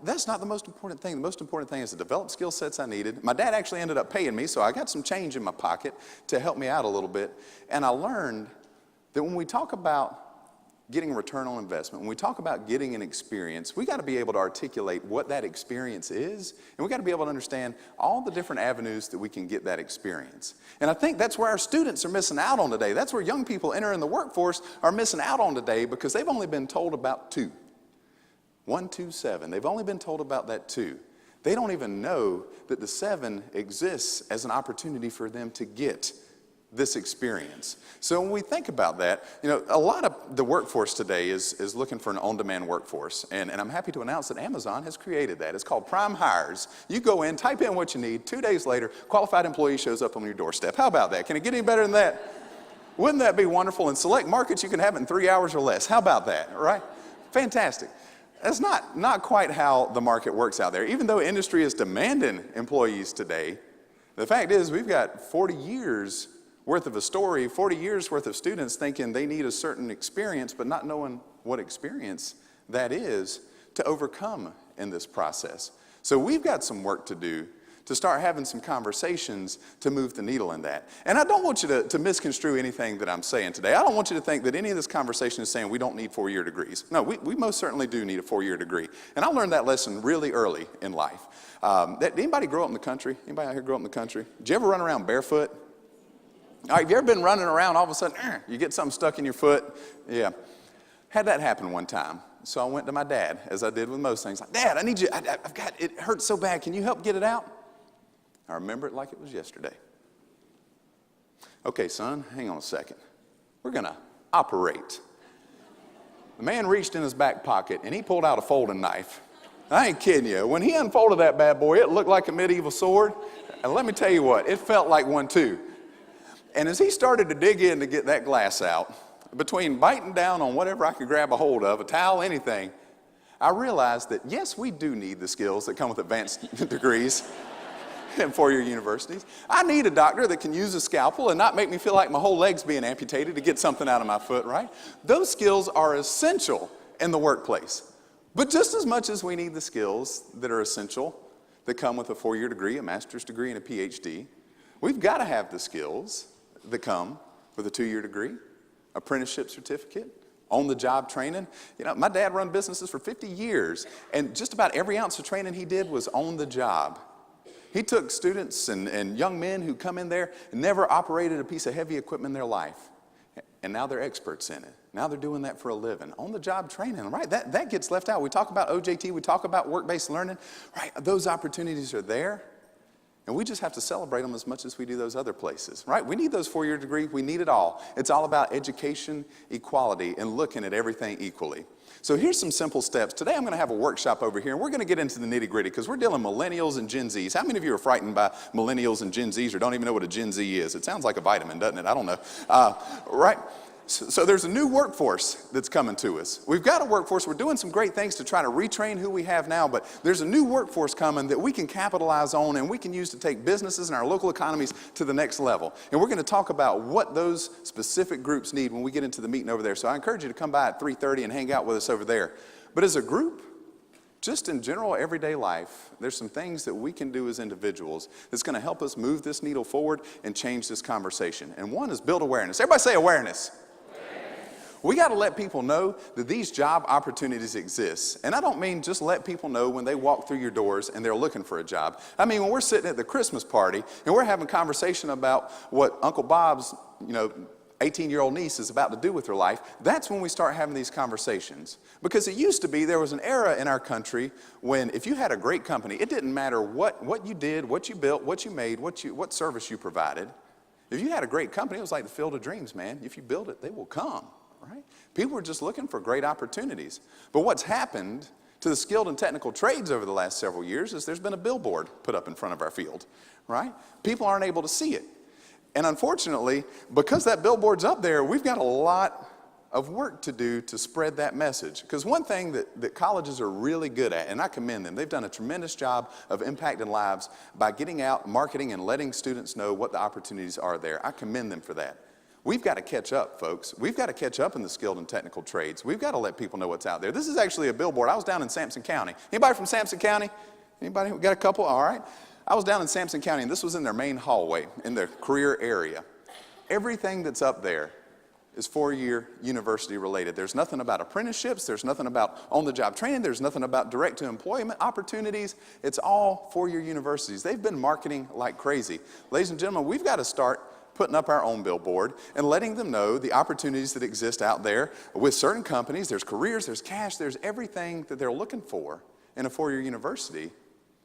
that's not the most important thing. The most important thing is to develop skill sets I needed. My dad actually ended up paying me, so I got some change in my pocket to help me out a little bit. And I learned that when we talk about getting a return on investment, when we talk about getting an experience, we got to be able to articulate what that experience is, and we got to be able to understand all the different avenues that we can get that experience. And I think that's where our students are missing out on today. That's where young people entering the workforce are missing out on today, because they've only been told about 2. 1, 2, 7. They've only been told about that 2. They don't even know that the 7 exists as an opportunity for them to get this experience. So when we think about that, a lot of the workforce today is looking for an on-demand workforce. And I'm happy to announce that Amazon has created that. It's called Prime Hires. You go in, type in what you need, 2 days later, qualified employee shows up on your doorstep. How about that? Can it get any better than that? Wouldn't that be wonderful? In select markets, you can have it in 3 hours or less. How about that, right? Fantastic. That's not quite how the market works out there. Even though industry is demanding employees today, the fact is we've got 40 years worth of a story, 40 years worth of students thinking they need a certain experience, but not knowing what experience that is to overcome in this process. So we've got some work to do to start having some conversations to move the needle in that. And I don't want you to misconstrue anything that I'm saying today. I don't want you to think that any of this conversation is saying we don't need 4-year degrees. No, we most certainly do need a 4-year degree. And I learned that lesson really early in life. Anybody grow up in the country? Anybody out here grow up in the country? Did you ever run around barefoot? All right, have you ever been running around, all of a sudden, you get something stuck in your foot? Yeah. Had that happen one time. So I went to my dad, as I did with most things. Like, Dad, I need you, I've got, it hurts so bad. Can you help get it out? I remember it like it was yesterday. Okay, son, hang on a second. We're going to operate. The man reached in his back pocket, and he pulled out a folding knife. I ain't kidding you. When he unfolded that bad boy, it looked like a medieval sword. And let me tell you what, it felt like one too. And as he started to dig in to get that glass out, between biting down on whatever I could grab a hold of, a towel, anything, I realized that, yes, we do need the skills that come with advanced degrees in four-year universities. I need a doctor that can use a scalpel and not make me feel like my whole leg's being amputated to get something out of my foot, right? Those skills are essential in the workplace. But just as much as we need the skills that are essential that come with a four-year degree, a master's degree, and a PhD, we've got to have the skills that come with a two-year degree, apprenticeship certificate, on-the-job training. You know, my dad run businesses for 50 years, and just about every ounce of training he did was on the job. He took students and young men who come in there and never operated a piece of heavy equipment in their life, and now they're experts in it. Now they're doing that for a living. On-the-job training, right? That gets left out. We talk about OJT, we talk about work-based learning, right? Those opportunities are there. And we just have to celebrate them as much as we do those other places, right? We need those four-year degrees. We need it all. It's all about education, equality, and looking at everything equally. So here's some simple steps. Today I'm going to have a workshop over here, and we're going to get into the nitty-gritty because we're dealing with millennials and Gen Zs. How many of you are frightened by millennials and Gen Zs or don't even know what a Gen Z is? It sounds like a vitamin, doesn't it? I don't know. Right? So there's a new workforce that's coming to us. We've got a workforce. We're doing some great things to try to retrain who we have now, but there's a new workforce coming that we can capitalize on and we can use to take businesses and our local economies to the next level. And we're going to talk about what those specific groups need when we get into the meeting over there. So I encourage you to come by at 3:30 and hang out with us over there. But as a group, just in general everyday life, there's some things that we can do as individuals that's going to help us move this needle forward and change this conversation. And one is build awareness. Everybody say awareness. We got to let people know that these job opportunities exist. And I don't mean just let people know when they walk through your doors and they're looking for a job. I mean, when we're sitting at the Christmas party and we're having conversation about what Uncle Bob's, 18-year-old niece is about to do with her life, that's when we start having these conversations. Because it used to be, there was an era in our country when if you had a great company, it didn't matter what you did, what you built, what you made, what service you provided. If you had a great company, it was like the field of dreams, man. If you build it, they will come. Right? People are just looking for great opportunities. But what's happened to the skilled and technical trades over the last several years is there's been a billboard put up in front of our field, right? People aren't able to see it. And unfortunately, because that billboard's up there, we've got a lot of work to do to spread that message. Because one thing that colleges are really good at, and I commend them, they've done a tremendous job of impacting lives by getting out, marketing, and letting students know what the opportunities are there. I commend them for that. We've got to catch up, folks. We've got to catch up in the skilled and technical trades. We've got to let people know what's out there. This is actually a billboard. I was down in Sampson County. Anybody from Sampson County? Anybody? We got a couple? All right. I was down in Sampson County, and this was in their main hallway in their career area. Everything that's up there is four-year university related. There's nothing about apprenticeships. There's nothing about on-the-job training. There's nothing about direct-to-employment opportunities. It's all four-year universities. They've been marketing like crazy. Ladies and gentlemen, we've got to start putting up our own billboard and letting them know the opportunities that exist out there with certain companies. There's careers, there's cash, there's everything that they're looking for in a four-year university.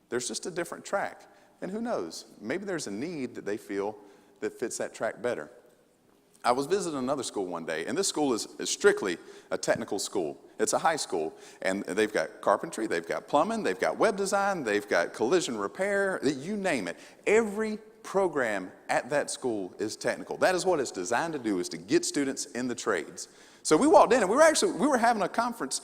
There's just a different track. And who knows, maybe there's a need that they feel that fits that track better. I was visiting another school one day, and this school is strictly a technical school. It's a high school, and they've got carpentry, they've got plumbing, they've got web design, they've got collision repair, you name it. Every program at that school is technical. That is what it's designed to do, is to get students in the trades. So we walked in and we were having a conference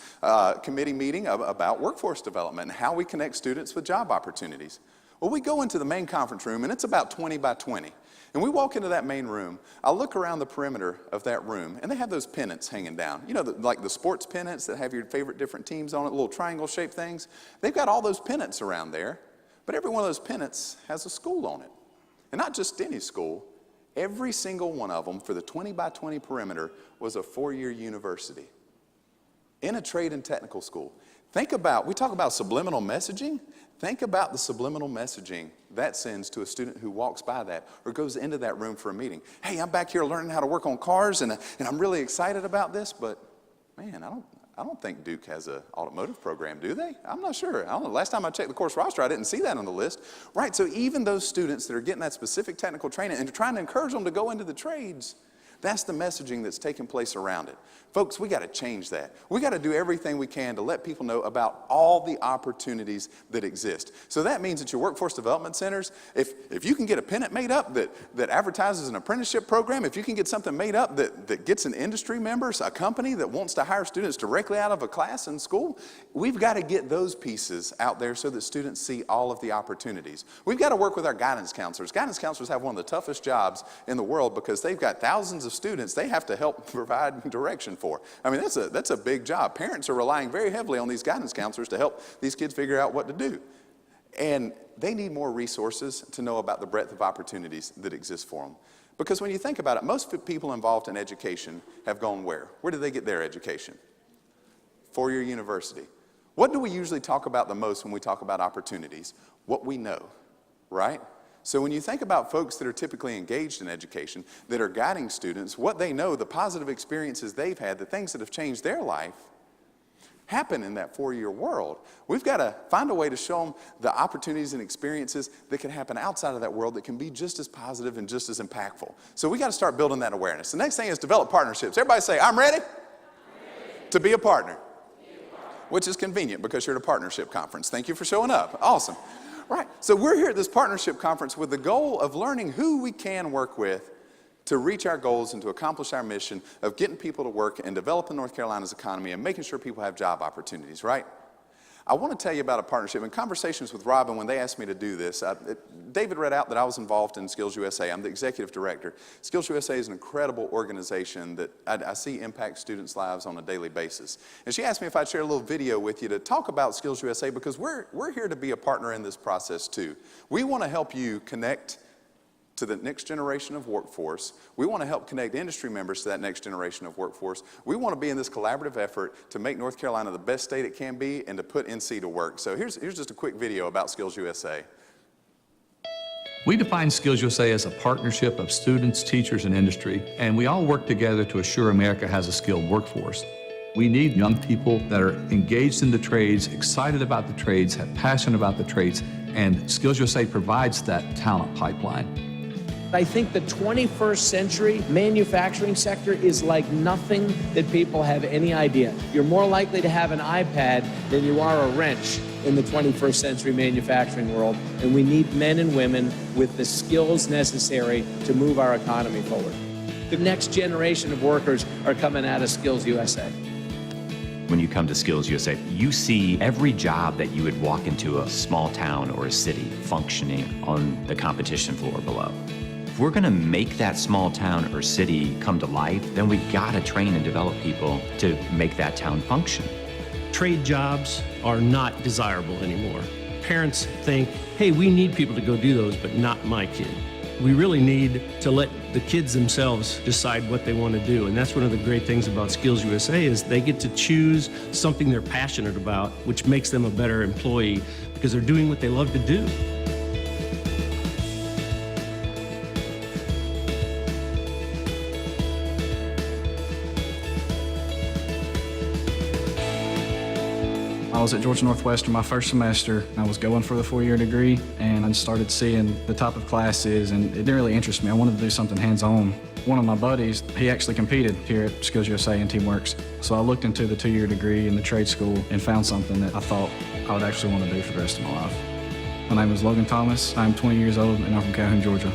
committee meeting about workforce development and how we connect students with job opportunities. Well, we go into the main conference room and it's about 20 by 20. And we walk into that main room. I look around the perimeter of that room and they have those pennants hanging down. You know, like the sports pennants that have your favorite different teams on it, little triangle shaped things. They've got all those pennants around there, but every one of those pennants has a school on it. And not just any school, every single one of them for the 20 by 20 perimeter was a four-year university in a trade and technical school. Think about, we talk about subliminal messaging. Think about the subliminal messaging that sends to a student who walks by that or goes into that room for a meeting. Hey, I'm back here learning how to work on cars and I'm really excited about this, but man, I don't think Duke has an automotive program, do they? I'm not sure. I don't know. Last time I checked the course roster, I didn't see that on the list. Right, so even those students that are getting that specific technical training and trying to encourage them to go into the trades, that's the messaging that's taking place around it. Folks, we got to change that. We got to do everything we can to let people know about all the opportunities that exist. So that means that your workforce development centers, if you can get a pennant made up that advertises an apprenticeship program, if you can get something made up that gets an industry member, a company that wants to hire students directly out of a class in school, we've got to get those pieces out there so that students see all of the opportunities. We've got to work with our guidance counselors. Guidance counselors have one of the toughest jobs in the world because they've got thousands of students they have to help provide direction for. I mean, that's a big job. Parents are relying very heavily on these guidance counselors to help these kids figure out what to do. And they need more resources to know about the breadth of opportunities that exist for them. Because when you think about it, most people involved in education have gone where? Where did they get their education? Four-year university. What do we usually talk about the most when we talk about opportunities? What we know, right? So when you think about folks that are typically engaged in education, that are guiding students, what they know, the positive experiences they've had, the things that have changed their life, happen in that four-year world. We've got to find a way to show them the opportunities and experiences that can happen outside of that world that can be just as positive and just as impactful. So we got to start building that awareness. The next thing is develop partnerships. Everybody say, I'm ready to be a partner, which is convenient because you're at a partnership conference. Thank you for showing up. Awesome. Right, so we're here at this partnership conference with the goal of learning who we can work with to reach our goals and to accomplish our mission of getting people to work and developing North Carolina's economy and making sure people have job opportunities, right? I want to tell you about a partnership. In conversations with Robin, when they asked me to do this, David read out that I was involved in Skills USA. I'm the executive director. Skills USA is an incredible organization that I see impact students' lives on a daily basis. And she asked me if I'd share a little video with you to talk about Skills USA because we're here to be a partner in this process too. We want to help you connect to the next generation of workforce. We want to help connect industry members to that next generation of workforce. We want to be in this collaborative effort to make North Carolina the best state it can be and to put NC to work. So here's just a quick video about Skills USA. We define Skills USA as a partnership of students, teachers, and industry, and we all work together to assure America has a skilled workforce. We need young people that are engaged in the trades, excited about the trades, have passion about the trades, and Skills USA provides that talent pipeline. I think the 21st century manufacturing sector is like nothing that people have any idea. You're more likely to have an iPad than you are a wrench in the 21st century manufacturing world, and we need men and women with the skills necessary to move our economy forward. The next generation of workers are coming out of Skills USA. When you come to Skills USA, you see every job that you would walk into a small town or a city functioning on the competition floor below. If we're gonna make that small town or city come to life, then we gotta train and develop people to make that town function. Trade jobs are not desirable anymore. Parents think, hey, we need people to go do those, but not my kid. We really need to let the kids themselves decide what they want to do. And that's one of the great things about Skills USA is they get to choose something they're passionate about, which makes them a better employee because they're doing what they love to do. I was at Georgia Northwestern my first semester. I was going for the four-year degree, and I started seeing the type of classes, and it didn't really interest me. I wanted to do something hands-on. One of my buddies, he actually competed here at Skills USA and NCWorks. So I looked into the two-year degree in the trade school and found something that I thought I would actually want to do for the rest of my life. My name is Logan Thomas. I'm 20 years old, and I'm from Calhoun, Georgia.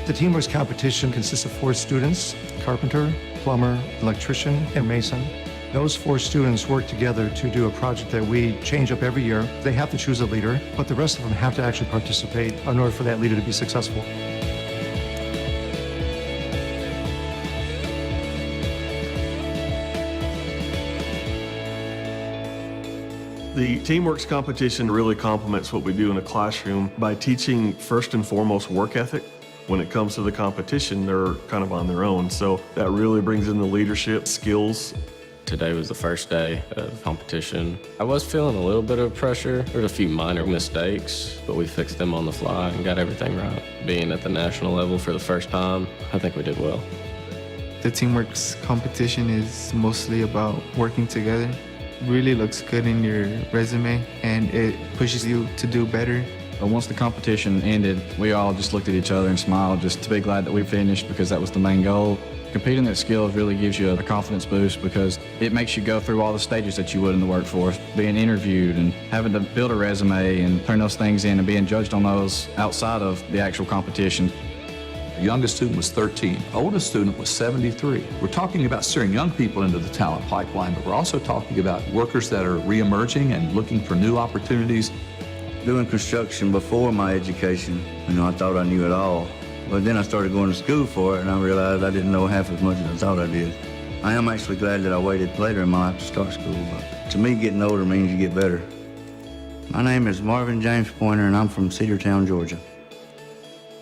The NCWorks competition consists of 4 students: carpenter, plumber, electrician, and mason. Those 4 students work together to do a project that we change up every year. They have to choose a leader, but the rest of them have to actually participate in order for that leader to be successful. The TeamWorks competition really complements what we do in a classroom by teaching first and foremost work ethic. When it comes to the competition, they're kind of on their own, so that really brings in the leadership skills. Today was the first day of competition. I was feeling a little bit of pressure. There were a few minor mistakes, but we fixed them on the fly and got everything right. Being at the national level for the first time, I think we did well. The TeamWorks competition is mostly about working together. Really looks good in your resume, and it pushes you to do better. But once the competition ended, we all just looked at each other and smiled just to be glad that we finished, because that was the main goal. Competing at skills really gives you a confidence boost because it makes you go through all the stages that you would in the workforce, being interviewed and having to build a resume and turn those things in and being judged on those outside of the actual competition. The youngest student was 13. The oldest student was 73. We're talking about steering young people into the talent pipeline, but we're also talking about workers that are re-emerging and looking for new opportunities. Doing construction before my education, I thought I knew it all. But then I started going to school for it, and I realized I didn't know half as much as I thought I did. I am actually glad that I waited later in my life to start school, but to me, getting older means you get better. My name is Marvin James Pointer, and I'm from Cedartown, Georgia.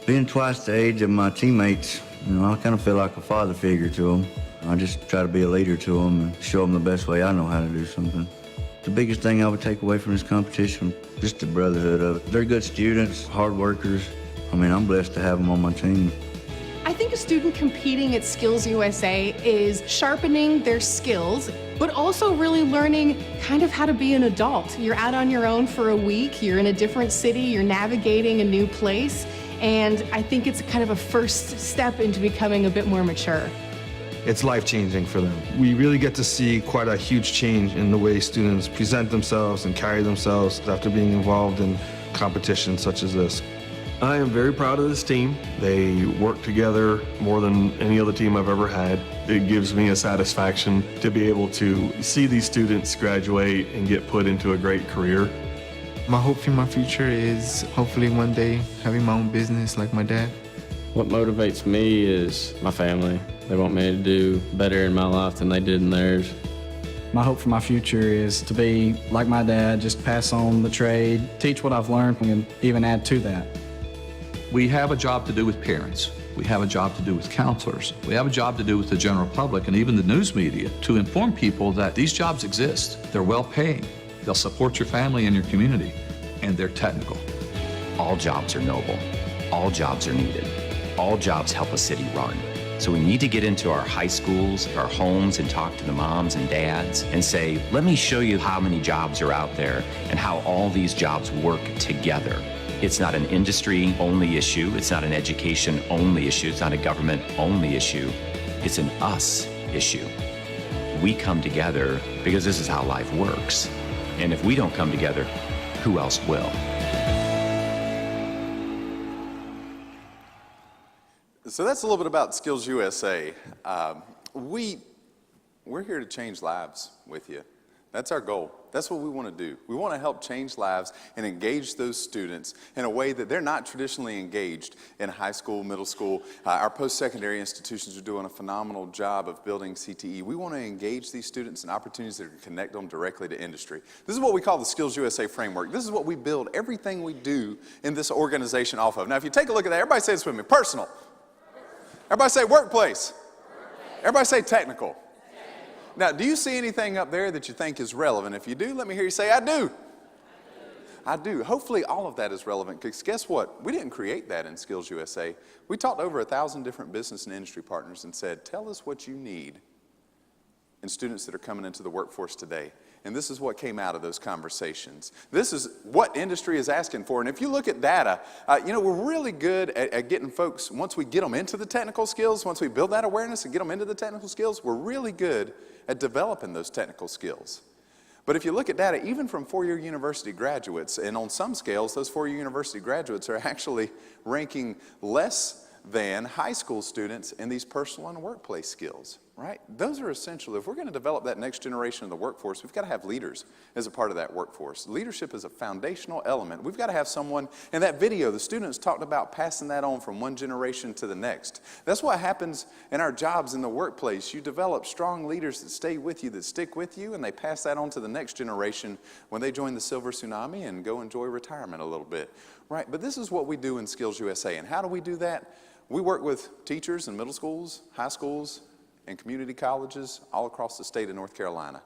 Being twice the age of my teammates, I kind of feel like a father figure to them. I just try to be a leader to them and show them the best way I know how to do something. The biggest thing I would take away from this competition, just the brotherhood of it. They're good students, hard workers. I'm blessed to have them on my team. I think a student competing at Skills USA is sharpening their skills, but also really learning kind of how to be an adult. You're out on your own for a week, you're in a different city, you're navigating a new place, and I think it's kind of a first step into becoming a bit more mature. It's life-changing for them. We really get to see quite a huge change in the way students present themselves and carry themselves after being involved in competitions such as this. I am very proud of this team. They work together more than any other team I've ever had. It gives me a satisfaction to be able to see these students graduate and get put into a great career. My hope for my future is hopefully one day having my own business like my dad. What motivates me is my family. They want me to do better in my life than they did in theirs. My hope for my future is to be like my dad, just pass on the trade, teach what I've learned, and even add to that. We have a job to do with parents. We have a job to do with counselors. We have a job to do with the general public and even the news media to inform people that these jobs exist. They're well paying. They'll support your family and your community, and they're technical. All jobs are noble. All jobs are needed. All jobs help a city run. So we need to get into our high schools, our homes, and talk to the moms and dads and say, let me show you how many jobs are out there and how all these jobs work together. It's not an industry-only issue. It's not an education-only issue. It's not a government-only issue. It's an us issue. We come together because this is how life works. And if we don't come together, who else will? So that's a little bit about Skills USA. We're here to change lives with you. That's our goal. That's what we want to do. We want to help change lives and engage those students in a way that they're not traditionally engaged in high school, middle school. Our post-secondary institutions are doing a phenomenal job of building CTE. We want to engage these students in opportunities that connect them directly to industry. This is what we call the Skills USA framework. This is what we build everything we do in this organization off of. Now, if you take a look at that, everybody say this with me: personal. Everybody say workplace. Everybody say technical. Now, do you see anything up there that you think is relevant? If you do, let me hear you say, I do. I do. Hopefully all of that is relevant, because guess what? We didn't create that in Skills USA. We talked to over 1,000 different business and industry partners and said, tell us what you need in students that are coming into the workforce today. And this is what came out of those conversations. This is what industry is asking for. And if you look at data, we're really good at getting folks, once we get them into the technical skills, once we build that awareness and get them into the technical skills, we're really good at developing those technical skills. But if you look at data, even from four-year university graduates, and on some scales, those four-year university graduates are actually ranking less than high school students in these personal and workplace skills, right? Those are essential. If we're going to develop that next generation of the workforce, we've got to have leaders as a part of that workforce. Leadership is a foundational element. We've got to have someone, in that video, the students talked about passing that on from one generation to the next. That's what happens in our jobs in the workplace. You develop strong leaders that stay with you, that stick with you, and they pass that on to the next generation when they join the Silver Tsunami and go enjoy retirement a little bit, right? But this is what we do in Skills USA. And how do we do that? We work with teachers in middle schools, high schools, and community colleges all across the state of North Carolina.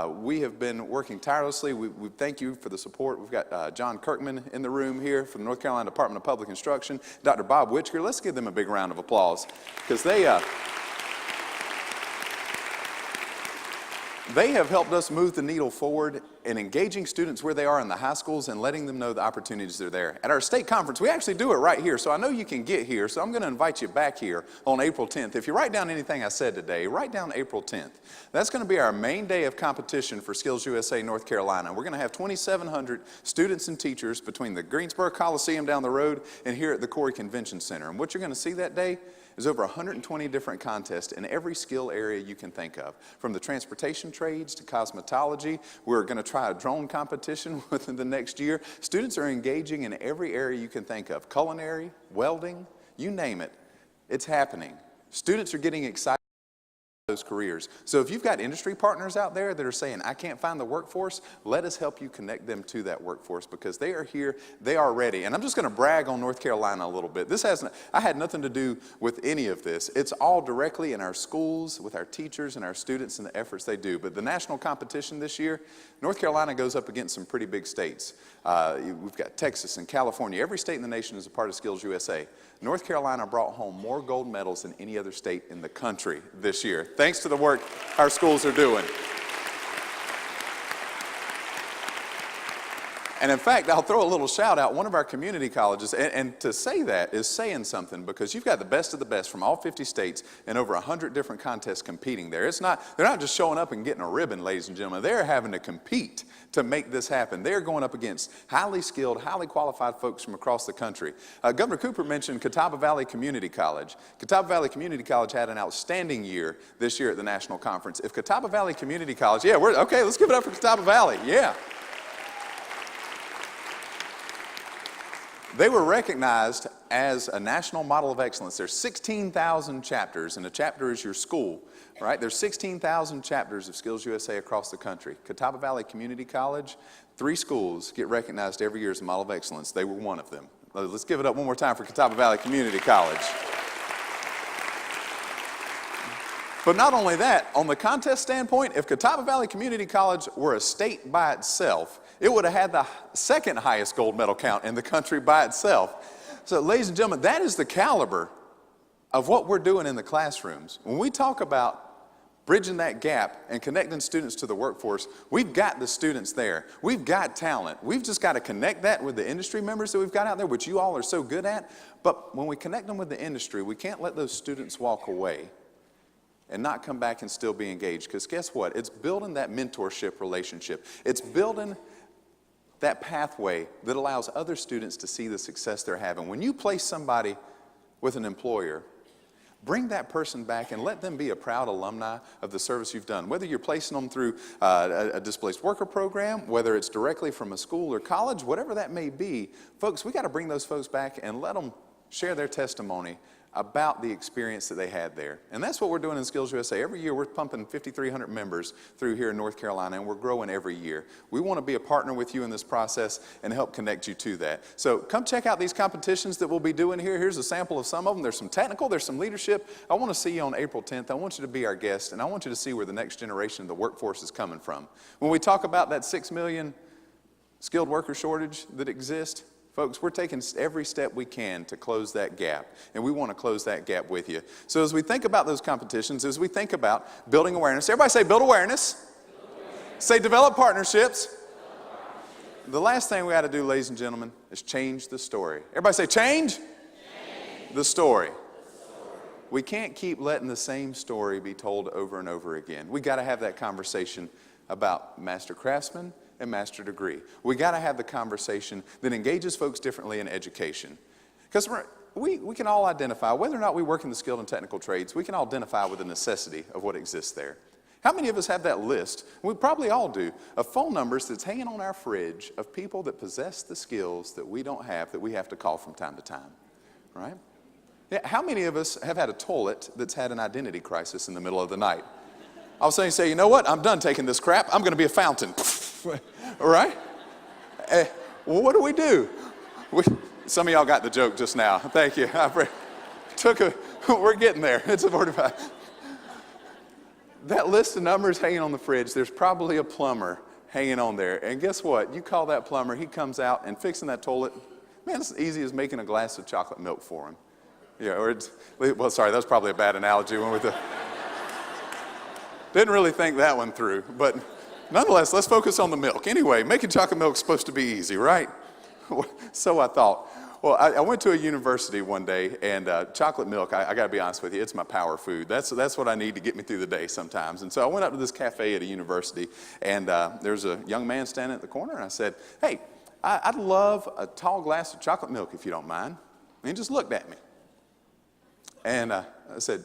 We have been working tirelessly. We thank you for the support. We've got John Kirkman in the room here from the North Carolina Department of Public Instruction, Dr. Bob Witcher. Let's give them a big round of applause, because they They have helped us move the needle forward in engaging students where they are in the high schools and letting them know the opportunities that are there. At our state conference, we actually do it right here, so I know you can get here, so I'm going to invite you back here on April 10th. If you write down anything I said today, write down April 10th. That's going to be our main day of competition for Skills USA North Carolina. We're going to have 2,700 students and teachers between the Greensboro Coliseum down the road and here at the Corey Convention Center. And what you're going to see that day is over 120 different contests in every skill area you can think of. From the transportation trades to cosmetology, we're going to try a drone competition within the next year. Students are engaging in every area you can think of. Culinary, welding, you name it, it's happening. Students are getting excited those careers. So if you've got industry partners out there that are saying, I can't find the workforce, let us help you connect them to that workforce because they are here, they are ready. And I'm just going to brag on North Carolina a little bit. I had nothing to do with any of this. It's all directly in our schools, with our teachers and our students and the efforts they do. But the national competition this year, North Carolina goes up against some pretty big states. We've got Texas and California. Every state in the nation is a part of Skills USA. North Carolina brought home more gold medals than any other state in the country this year, thanks to the work our schools are doing. And in fact, I'll throw a little shout out, one of our community colleges, and to say that is saying something because you've got the best of the best from all 50 states and over 100 different contests competing there. They're not just showing up and getting a ribbon, ladies and gentlemen. They're having to compete to make this happen. They're going up against highly skilled, highly qualified folks from across the country. Governor Cooper mentioned Catawba Valley Community College. Catawba Valley Community College had an outstanding year this year at the national conference. If Catawba Valley Community College, okay, let's give it up for Catawba Valley, yeah. They were recognized as a national model of excellence. There's 16,000 chapters, and a chapter is your school, right? There's 16,000 chapters of Skills USA across the country. Catawba Valley Community College, 3 schools get recognized every year as a model of excellence. They were one of them. Let's give it up one more time for Catawba Valley Community College. But not only that, on the contest standpoint, if Catawba Valley Community College were a state by itself, it would have had the second highest gold medal count in the country by itself. So ladies and gentlemen, that is the caliber of what we're doing in the classrooms. When we talk about bridging that gap and connecting students to the workforce, we've got the students there. We've got talent. We've just got to connect that with the industry members that we've got out there, which you all are so good at. But when we connect them with the industry, we can't let those students walk away and not come back and still be engaged. Because guess what? It's building that mentorship relationship. It's building that pathway that allows other students to see the success they're having. When you place somebody with an employer, bring that person back and let them be a proud alumni of the service you've done. Whether you're placing them through a displaced worker program, whether it's directly from a school or college, whatever that may be, folks, we got to bring those folks back and let them share their testimony about the experience that they had there. And that's what we're doing in Skills USA. Every year we're pumping 5,300 members through here in North Carolina, and we're growing every year. We want to be a partner with you in this process and help connect you to that. So come check out these competitions that we'll be doing here. Here's a sample of some of them. There's some technical, there's some leadership. I want to see you on April 10th. I want you to be our guest, and I want you to see where the next generation of the workforce is coming from. When we talk about that 6 million skilled worker shortage that exists, folks, we're taking every step we can to close that gap, and we want to close that gap with you. So as we think about those competitions, as we think about building awareness, everybody say build awareness. Say develop partnerships. The last thing we got to do, ladies and gentlemen, is change the story. Everybody say change the story. We can't keep letting the same story be told over and over again. We got to have that conversation about master craftsman and master degree. We got to have the conversation that engages folks differently in education. Because we can all identify, whether or not we work in the skilled and technical trades, we can all identify with the necessity of what exists there. How many of us have that list? We probably all do, of phone numbers that's hanging on our fridge of people that possess the skills that we don't have, that we have to call from time to time, right? Yeah, how many of us have had a toilet that's had an identity crisis in the middle of the night? All of a sudden you say, you know what, I'm done taking this crap, I'm going to be a fountain. All right? Well, what do? Some of y'all got the joke just now. Thank you. We're getting there. It's a 45. That list of numbers hanging on the fridge, there's probably a plumber hanging on there. And guess what? You call that plumber, he comes out and fixing that toilet. Man, it's as easy as making a glass of chocolate milk for him. Yeah, well, sorry, that was probably a bad analogy. Didn't really think that one through, but nonetheless, let's focus on the milk. Anyway, making chocolate milk is supposed to be easy, right? So I thought. Well, I went to a university one day, and chocolate milk, I got to be honest with you, it's my power food. That's what I need to get me through the day sometimes. And so I went up to this cafe at a university, and there's a young man standing at the corner, and I said, hey, I'd love a tall glass of chocolate milk if you don't mind. And he just looked at me. And I said,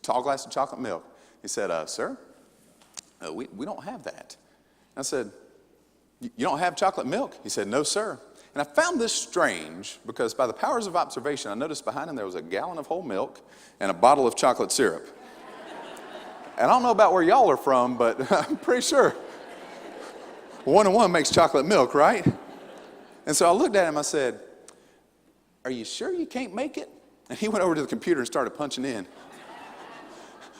tall glass of chocolate milk. He said, sir, we don't have that. I said, you don't have chocolate milk? He said, no, sir. And I found this strange because by the powers of observation, I noticed behind him there was a gallon of whole milk and a bottle of chocolate syrup. And I don't know about where y'all are from, but I'm pretty sure 1 and 1 makes chocolate milk, right? And so I looked at him, I said, are you sure you can't make it? And he went over to the computer and started punching in.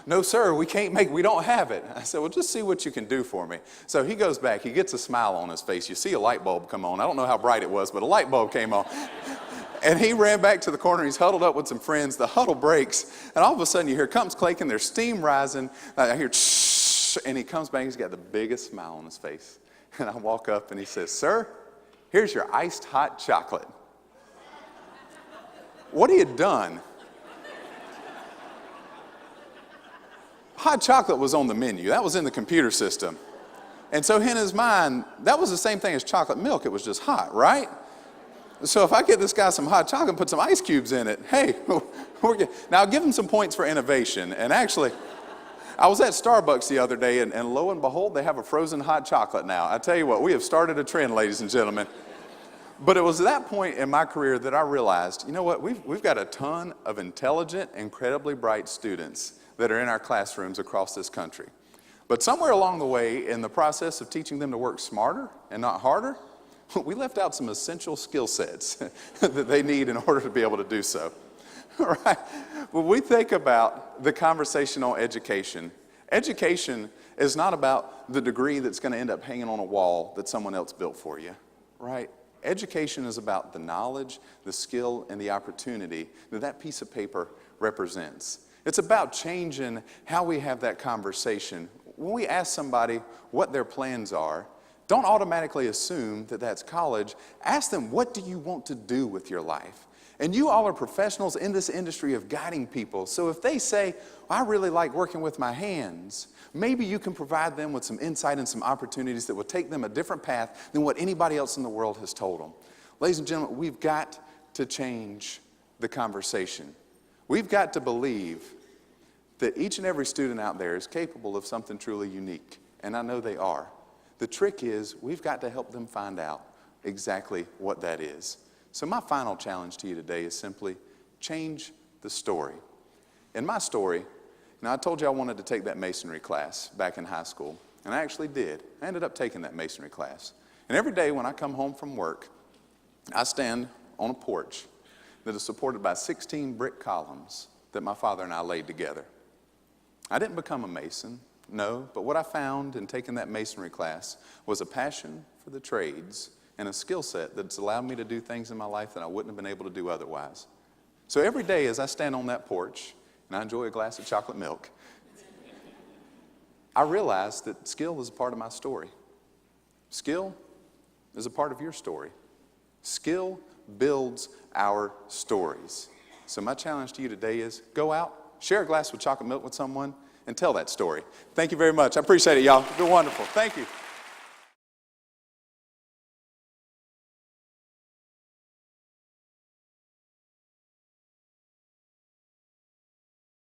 No, sir, we don't have it. I said, well, just see what you can do for me. So he goes back, he gets a smile on his face. You see a light bulb come on. I don't know how bright it was, but a light bulb came on. And he ran back to the corner, he's huddled up with some friends. The huddle breaks, and all of a sudden you hear comes claking, there's steam rising. I hear shh, and he comes back, he's got the biggest smile on his face. And I walk up and he says, sir, here's your iced hot chocolate. What he had done, hot chocolate was on the menu. That was in the computer system. And so in his mind, that was the same thing as chocolate milk. It was just hot, right? So if I get this guy some hot chocolate and put some ice cubes in it, hey, we're good. Now I'll give him some points for innovation. And actually, I was at Starbucks the other day, and lo and behold, they have a frozen hot chocolate now. I tell you what, we have started a trend, ladies and gentlemen. But it was at that point in my career that I realized, you know what, we've got a ton of intelligent, incredibly bright students that are in our classrooms across this country. But somewhere along the way, in the process of teaching them to work smarter and not harder, we left out some essential skill sets that they need in order to be able to do so. Right? When we think about the conversational education, education is not about the degree that's going to end up hanging on a wall that someone else built for you, right? Education is about the knowledge, the skill, and the opportunity that that piece of paper represents. It's about changing how we have that conversation. When we ask somebody what their plans are, don't automatically assume that that's college. Ask them, what do you want to do with your life? And you all are professionals in this industry of guiding people. So if they say, I really like working with my hands, maybe you can provide them with some insight and some opportunities that will take them a different path than what anybody else in the world has told them. Ladies and gentlemen, we've got to change the conversation. We've got to believe that each and every student out there is capable of something truly unique, and I know they are. The trick is we've got to help them find out exactly what that is. So my final challenge to you today is simply change the story. In my story, I told you I wanted to take that masonry class back in high school, and I actually did. I ended up taking that masonry class. And every day when I come home from work, I stand on a porch that is supported by 16 brick columns that my father and I laid together. I didn't become a mason, no, but what I found in taking that masonry class was a passion for the trades and a skill set that's allowed me to do things in my life that I wouldn't have been able to do otherwise. So every day as I stand on that porch and I enjoy a glass of chocolate milk, I realize that skill is a part of my story. Skill is a part of your story. Skill builds our stories. So my challenge to you today is go out, share a glass of chocolate milk with someone, and tell that story. Thank you very much. I appreciate it, y'all. It's been wonderful. Thank you.